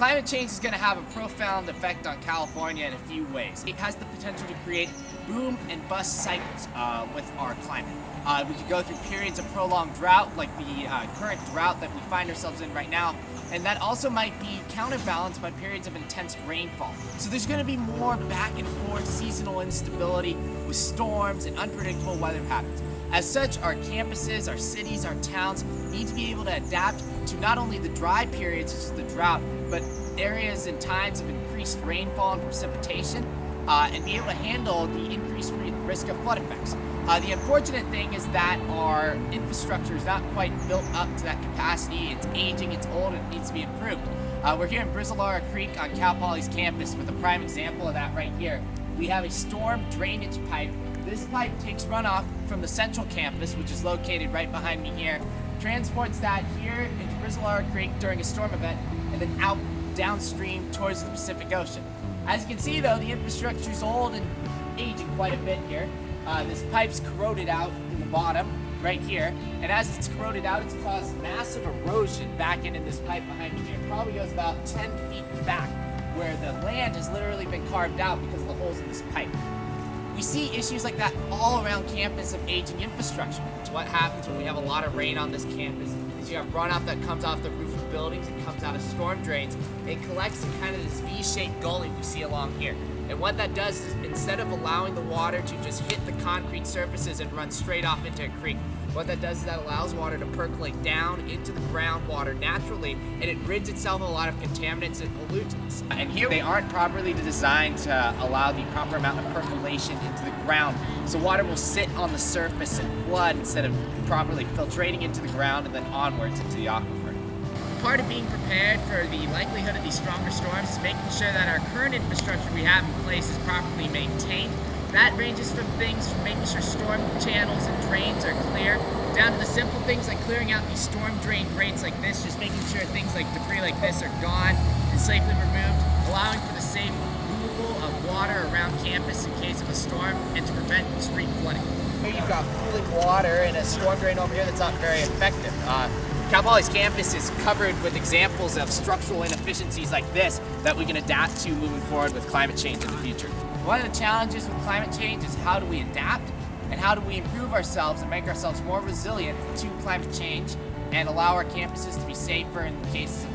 Climate change is going to have a profound effect on California in a few ways. It has the potential to create boom and bust cycles with our climate. We could go through periods of prolonged drought, like the current drought that we find ourselves in right now, and that also might be counterbalanced by periods of intense rainfall. So there's going to be more back and forth seasonal instability with storms and unpredictable weather patterns. As such, our campuses, our cities, our towns need to be able to adapt to not only the dry periods, such as the drought, but areas and times of increased rainfall and precipitation, and be able to handle the increased risk of flood effects. The unfortunate thing is that our infrastructure is not quite built up to that capacity. It's aging, it's old, and it needs to be improved. We're here in Brizolara Creek on Cal Poly's campus with a prime example of that right here. We have a storm drainage pipe. This pipe takes runoff from the central campus, which is located right behind me here, transports that here into Brizolara Creek during a storm event, and then out downstream towards the Pacific Ocean. As you can see though, the infrastructure is old and aging quite a bit here. This pipe's corroded out in the bottom, right here, and as it's corroded out, it's caused massive erosion back into this pipe behind me here. It probably goes about 10 feet back, where the land has literally been carved out because of the holes in this pipe. We see issues like that all around campus of aging infrastructure. It's what happens when we have a lot of rain on this campus, is you have runoff that comes off the roof of buildings, it comes out of storm drains, it collects in kind of this V-shaped gully we see along here. And what that does is, instead of allowing the water to just hit the concrete surfaces and run straight off into a creek, what that does is that allows water to percolate down into the groundwater naturally, and it rids itself of a lot of contaminants and pollutants. And here they aren't properly designed to allow the proper amount of percolation into the ground, so water will sit on the surface and flood instead of properly filtrating into the ground and then onwards into the aquifer. Part of being prepared for the likelihood of these stronger storms is making sure that our current infrastructure we have in place is properly maintained. That ranges from things from making sure storm channels and drains are clear, down to the simple things like clearing out these storm drain grates like this, just making sure things like debris like this are gone and safely removed, allowing for the safe removal of water around campus in case of a storm, and to prevent street flooding. Here you've got pooling water in a storm drain over here that's not very effective. Cal Poly's campus is covered with examples of structural inefficiencies like this that we can adapt to moving forward with climate change in the future. One of the challenges with climate change is how do we adapt and how do we improve ourselves and make ourselves more resilient to climate change and allow our campuses to be safer in the cases of